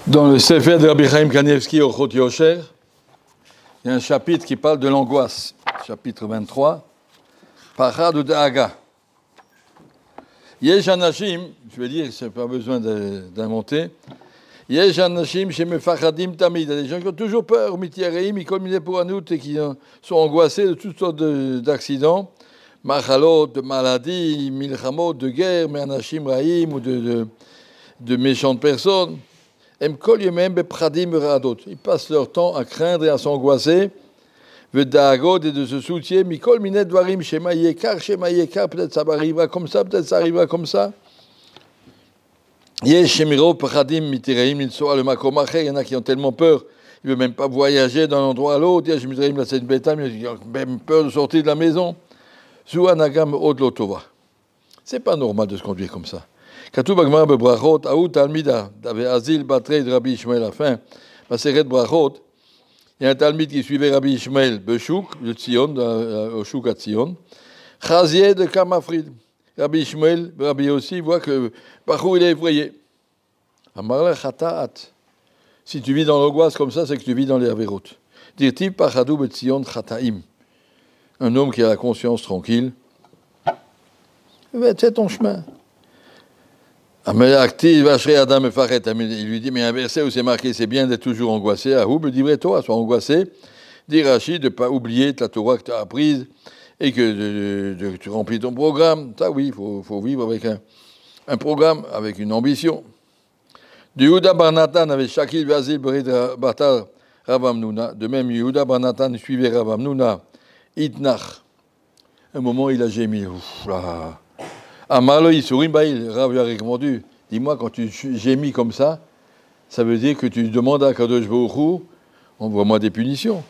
Dans le Sefer de Rabbi Chaim Kanievski au Chot Yosher, il y a un chapitre qui parle de l'angoisse. Chapitre 23, Pachad ou Da'aga. Yesh Anashim, je vais dire, je n'ai pas besoin d'inventer. Yesh Anashim chez Mefachadim Tamid. Il y a des gens qui ont toujours peur, Mityareim, Mikol Miné pour Anout, et qui sont angoissés de toutes sortes d'accidents. Machalot, de maladies, milchamot, de guerre, mais Anashim Raïm, ou de méchantes personnes. Ils passent leur temps à craindre et à s'angoisser. Et de se soucier. Mikol Miné Dvarim, Shema Yekar, peut-être ça arrivera comme ça, peut-être ça arrivera comme ça. Il y en a qui ont tellement peur, ils ne veulent même pas voyager d'un endroit à l'autre. Ils ont même peur de sortir de la maison. C'est pas normal de se conduire comme ça. Katou Bagmar Bebrachot, Aout Talmida, d'avait Azil Batrei de Rabbi Ishmael à la fin, Maseret Brachot, il y a un Talmid qui suivait Rabbi Ishmael, Beshouk, de Tzion, au Chouk à Tzion, Chazier de Kamafrid. Rabbi Ishmael, Rabbi aussi, voit que Bachou il est effrayé. Amarle Chataat. Si tu vis dans l'angoisse comme ça, c'est que tu vis dans les Averot. Dirti Pachadou Betzion Chataim. Un homme qui a la conscience tranquille, c'est ton chemin. Il lui dit, mais un verset où c'est marqué, c'est bien d'être toujours angoissé. Ahoub, dis toi, sois angoissé. Dis Rachid de ne pas oublier la Torah que tu as apprise et que tu remplis ton programme. Ça, oui, il faut vivre avec un programme, avec une ambition. De Yehuda Bar Natan avec Shakil Vazil Berid Batar Ravamnouna. De même, Yehuda Bar Natan suivait Ravamnouna. Itnach. Un moment, il a gémi. Amalo Isurim Baïl, Rav lui a répondu, dis-moi, quand tu gémis comme ça veut dire que tu demandes à Kadosh Baruch Hu, envoie-moi des punitions.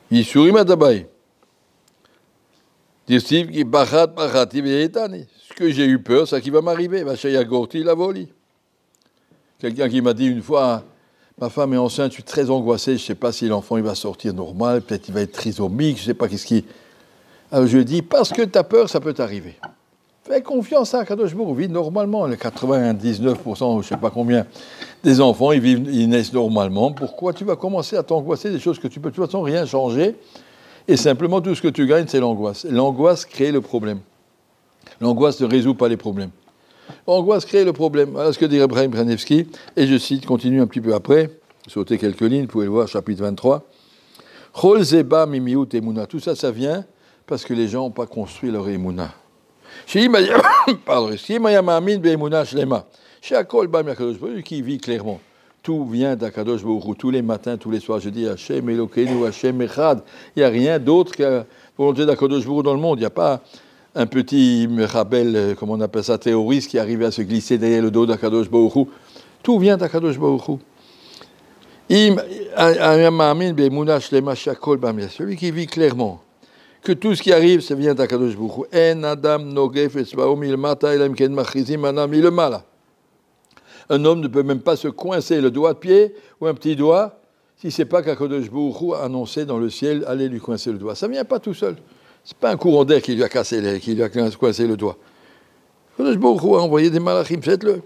Isurim Adabaï. Dirtiv qui bachat bachati ve'etani. Ce que j'ai eu peur, c'est qui va m'arriver. Vachaya Gorti la voli. Quelqu'un qui m'a dit une fois, ma femme est enceinte, je suis très angoissé, je ne sais pas si l'enfant il va sortir normal, peut-être il va être trisomique, je ne sais pas qu'est-ce qui... Alors je dis, parce que tu as peur, ça peut t'arriver. Fais confiance à Kadosh Baruch Hu, vit normalement. Les 99%, je ne sais pas combien, des enfants, ils naissent normalement. Pourquoi tu vas commencer à t'angoisser des choses que tu peux de toute façon rien changer? Et simplement, tout ce que tu gagnes, c'est l'angoisse. L'angoisse crée le problème. L'angoisse ne résout pas les problèmes. L'angoisse crée le problème. Voilà ce que dit Rabbi Chaim Kanievski. Et je cite, continue un petit peu après, sauter quelques lignes, vous pouvez le voir, chapitre 23. Chol zeba mimiut emuna. Tout ça, ça vient parce que les gens n'ont pas construit leur émouna. Pardon, qui vit clairement. Tout vient d'Akadosh Baruch Hu. Tous les matins, tous les soirs, je dis Hashem Elokeinu, Hashem Echad. Il n'y a rien d'autre que la volonté d'Akadosh Baruch Hu dans le monde. Il n'y a pas un petit mechabel, comme on appelle ça, terroriste, qui arrive à se glisser derrière le dos d'Akadosh Baruch Hu. Tout vient d'Akadosh Baruch Hu. Celui qui vit clairement que tout ce qui arrive, ça vient d'Akadosh Baruch Hu. En adam nogef etzba'o milmata elam ken machrizim anam milmala. Un homme ne peut même pas se coincer le doigt de pied ou un petit doigt si c'est pas qu'Akadosh Baruch Hu a annoncé dans le ciel, allez lui coincer le doigt. Ça vient pas tout seul. C'est pas un courant d'air qui lui a coincé le doigt. Akadosh Baruch Hu a envoyé des malachim, faites-le.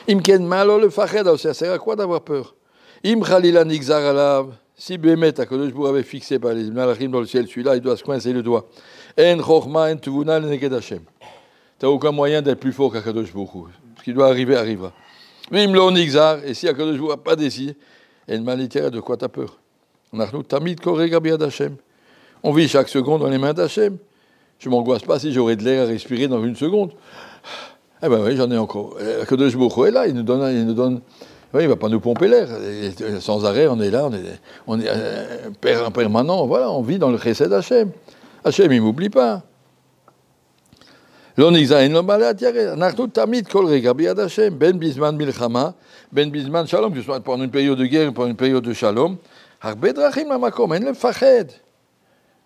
Im ken malo le fached, ça sert à quoi d'avoir peur? Im chalila nigzar alav. Si Bémet, Akadosh Baruch Hu avait fixé par les malachim dans le ciel, celui-là, il doit se coincer le doigt. En chokhma en tuvuna leneged Hashem. Tu n'as aucun moyen d'être plus fort qu'Akadosh Baruch Hu. Ce qui doit arriver, arrivera. Mais im lo nigzar, et si Akadosh Baruch Hu n'a pas décidé, en malitera, de quoi tu as peur? Nachnu tamid korega biad Hashem. On vit chaque seconde dans les mains d'Hashem. Je ne m'angoisse pas si j'aurais de l'air à respirer dans une seconde. Eh bien oui, j'en ai encore. Akadosh Baruch Hu est là, il nous donne. Oui, il ne va pas nous pomper l'air. Sans arrêt, on est là, on est permanent. Voilà, on vit dans le chesed d'Hachem. Hachem, il ne m'oublie pas. Ben bisman shalom, que ce soit pendant une période de guerre ou pendant une période de shalom.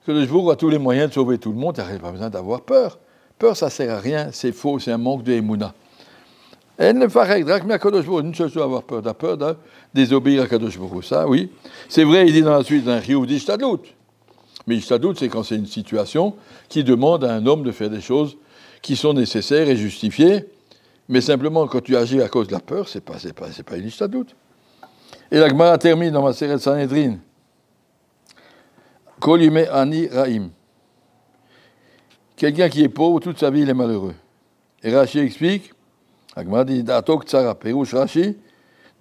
Que le jour a tous les moyens de sauver tout le monde, il n'y a pas besoin d'avoir peur. Peur, ça ne sert à rien, c'est faux, c'est un manque de émouna. Une seule chose à avoir peur, de désobéir à Kadosh Baruch Hu. Ça, oui. C'est vrai, il dit dans la suite un chiyuv d'ishtadlut. Mais ishtadlut, c'est quand c'est une situation qui demande à un homme de faire des choses qui sont nécessaires et justifiées. Mais simplement, quand tu agis à cause de la peur, c'est pas une ishtadout. Et la Gemara termine dans Maseret Sanhedrin. Kol yimei ani ra'im. Quelqu'un qui est pauvre, toute sa vie, il est malheureux. Et Rashi explique, la Gemara dit, Da'atok tsara, Pérouche Rashi,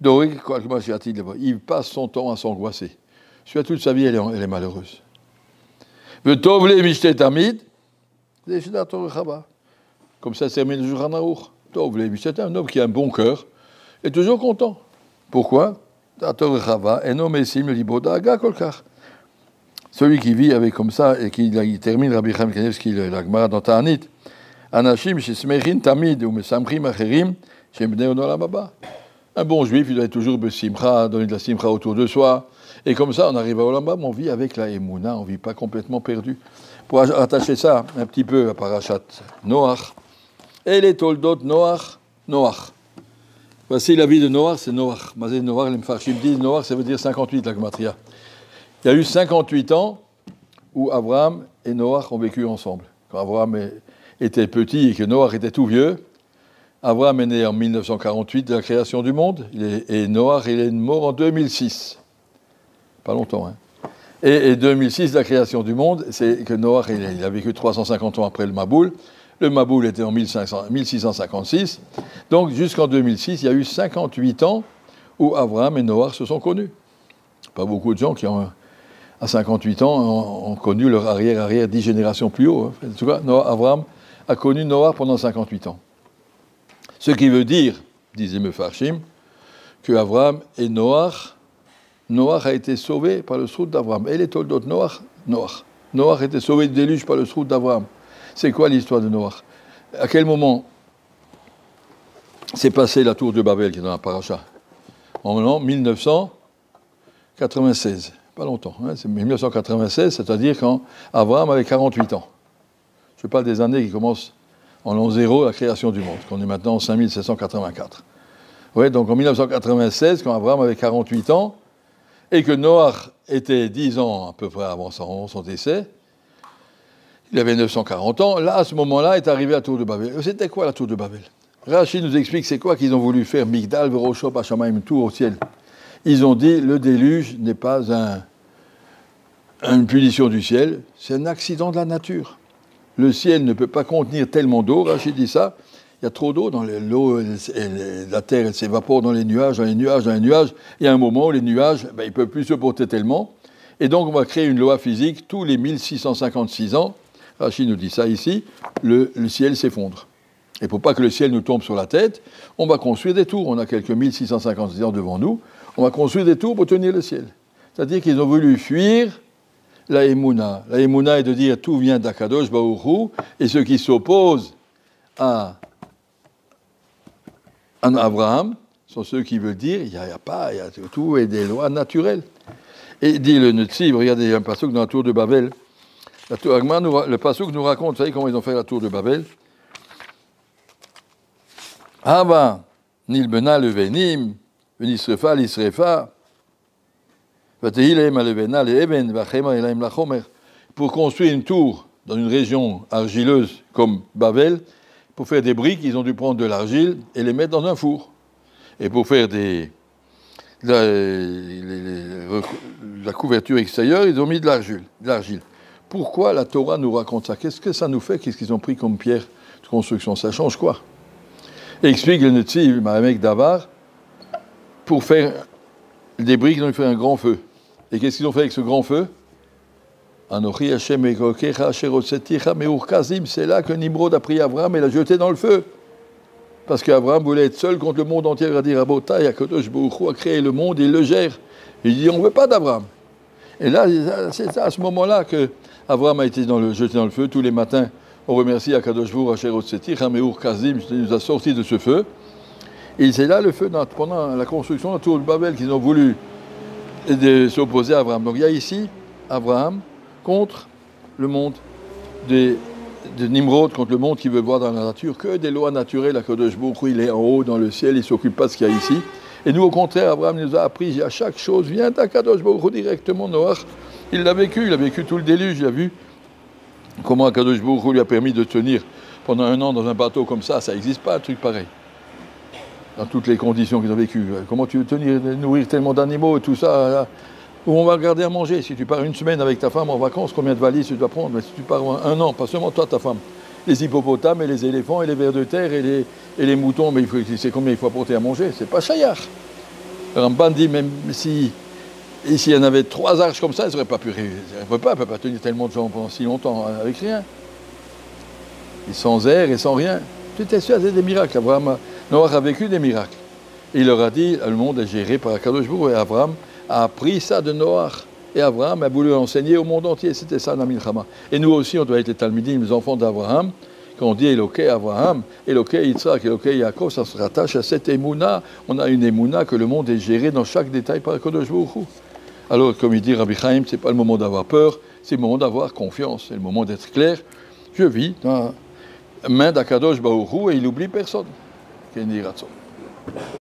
Dorig kol mashiati leva. Il passe son temps à s'angoisser. Soit toute sa vie, elle est malheureuse. V'tov le mishte tamid, ze'shida torah chaba. Comme ça, c'est termine le Shulchan Aruch. Tov le mishte, un homme qui a un bon cœur, est toujours content. Pourquoi? Torah chaba, eno mesim le libo da'aga kolkach. Celui qui vit avec comme ça et qui termine Rabbi Chaim Kanevski, la Gemara dans Ta'anit, Anashim shesmechin tamid ou mesamchim acherim shem bnei olam haba. Un bon juif, il doit être toujours besimcha, donner de la simcha autour de soi. Et comme ça, on arrive à olam haba, mais on vit avec la émouna, on ne vit pas complètement perdu. Pour attacher ça un petit peu à Parashat Noach, et les toldot Noach. Voici la vie de Noach, c'est Noach. Mazé Noach, les Mfarshim disent Noach, ça veut dire 58, la Gematria. Il y a eu 58 ans où Abraham et Noach ont vécu ensemble. Quand Abraham était petit et que Noach était tout vieux, Abraham est né en 1948 de la création du monde, et Noach il est mort en 2006. Pas longtemps, hein. Et 2006, la création du monde, c'est que Noach il a vécu 350 ans après le Maboul. Le Maboul était en 1656. Donc jusqu'en 2006, il y a eu 58 ans où Abraham et Noach se sont connus. Pas beaucoup de gens qui ont... à 58 ans, ont connu leur arrière 10 générations plus haut. En tout cas, Abraham a connu Noach pendant 58 ans. Ce qui veut dire, disait Mefarshim, que Abraham et Noach a été sauvé par le srout d'Abraham. Et les toldot Noach a été sauvé du déluge par le srout d'Abraham. C'est quoi l'histoire de Noach? À quel moment s'est passée la tour de Babel qui est dans la paracha? En 1996. Pas longtemps, hein, c'est 1996, c'est-à-dire quand Abraham avait 48 ans. Je parle des années qui commencent en l'an 0, la création du monde, qu'on est maintenant en 5784. Ouais, donc en 1996, quand Abraham avait 48 ans, et que Noach était 10 ans à peu près avant son décès, il avait 940 ans, là, à ce moment-là, est arrivé la tour de Babel. C'était quoi la tour de Babel? Rashi nous explique c'est quoi qu'ils ont voulu faire, Migdal, Veroshop, Hashamaim, tout au ciel. Ils ont dit, le déluge n'est pas une punition du ciel, c'est un accident de la nature. Le ciel ne peut pas contenir tellement d'eau, Rachid dit ça, il y a trop d'eau dans l'eau, la terre elle s'évapore dans les nuages. Il y a un moment où les nuages, ils ne peuvent plus se porter tellement. Et donc on va créer une loi physique, tous les 1656 ans, Rachid nous dit ça ici, le ciel s'effondre. Et pour pas que le ciel nous tombe sur la tête, on va construire des tours. On a quelques 1656 ans devant nous. On va construire des tours pour tenir le ciel. C'est-à-dire qu'ils ont voulu fuir la Emouna. La Emouna est de dire tout vient d'Akadosh Baruch Hu, et ceux qui s'opposent à Abraham sont ceux qui veulent dire il y a tout est des lois naturelles. Et dit le Netziv, regardez, il y a un pasuk dans la tour de Babel. Le pasuk nous raconte, vous savez comment ils ont fait la tour de Babel? Hava nilbena levenim, venisrefa l'isrefa, vatehilem alevena leeben, vachema elaim lachomer. Pour construire une tour dans une région argileuse comme Babel, pour faire des briques, ils ont dû prendre de l'argile et les mettre dans un four. Et pour faire la couverture extérieure, ils ont mis de l'argile. Pourquoi la Torah nous raconte ça? Qu'est-ce que ça nous fait? Qu'est-ce qu'ils ont pris comme pierre de construction? Ça change quoi? Et explique le Netziv, Mahamek Davar, pour faire des briques, ils ont fait un grand feu. Et qu'est-ce qu'ils ont fait avec ce grand feu? Anochi Hashem Elokecha Asher Hotzeticha Me'ur Kazim, c'est là que Nimrod a pris Abraham et l'a jeté dans le feu. Parce qu'Abraham voulait être seul contre le monde entier. Il a dit Rabotai, Akadosh Baruch Hu a créé le monde, il le gère. Il dit on ne veut pas d'Abraham. Et là, c'est à ce moment-là que Abraham a été jeté dans le feu. Tous les matins, on remercie Akadosh Baruch Hu Asher Hotzeticha Me'ur Kazim, il nous a sortis de ce feu. Et c'est là le feu, pendant la construction de la tour de Babel, qu'ils ont voulu s'opposer à Abraham. Donc il y a ici Abraham contre le monde de Nimrod, contre le monde qui veut voir dans la nature que des lois naturelles. Akadosh Baruch Hu, il est en haut dans le ciel, il ne s'occupe pas de ce qu'il y a ici. Et nous, au contraire, Abraham nous a appris, à chaque chose, vient d'Akadosh Baruch Hu directement. Noach, il a vécu tout le déluge, il a vu comment Akadosh Baruch Hu lui a permis de tenir pendant 1 an dans un bateau comme ça n'existe pas un truc pareil. dans toutes les conditions qu'ils ont vécues. Comment tu veux nourrir tellement d'animaux et tout ça là, où on va garder à manger. Si tu pars une semaine avec ta femme en vacances, combien de valises tu dois prendre? Mais si tu pars un an, pas seulement toi, ta femme, les hippopotames et les éléphants et les vers de terre et les moutons, mais c'est combien il faut apporter à manger? C'est pas chayar. Ramban dit, même si s'il y en avait 3 arches comme ça, ils n'auraient pas pu réussir. Elle ne peut pas tenir tellement de gens pendant si longtemps avec rien. Et sans air et sans rien. Tu étais sûr, c'était des miracles. Noach a vécu des miracles. Et il leur a dit, le monde est géré par Akadosh Baruch Hu, et Abraham a appris ça de Noach. Et Abraham a voulu enseigner au monde entier. C'était ça, la Milchama. Et nous aussi, on doit être les Talmidim, les enfants d'Abraham. Quand on dit Eloké Abraham, Eloké Yitzhak, Eloké Yaakov, ça se rattache à cette émouna. On a une émouna que le monde est géré dans chaque détail par Akadosh Baruch Hu. Alors, comme il dit Rabbi Chaim, ce n'est pas le moment d'avoir peur, c'est le moment d'avoir confiance, c'est le moment d'être clair. Je vis dans la main d'Akadosh Baruch Hu et il n'oublie personne.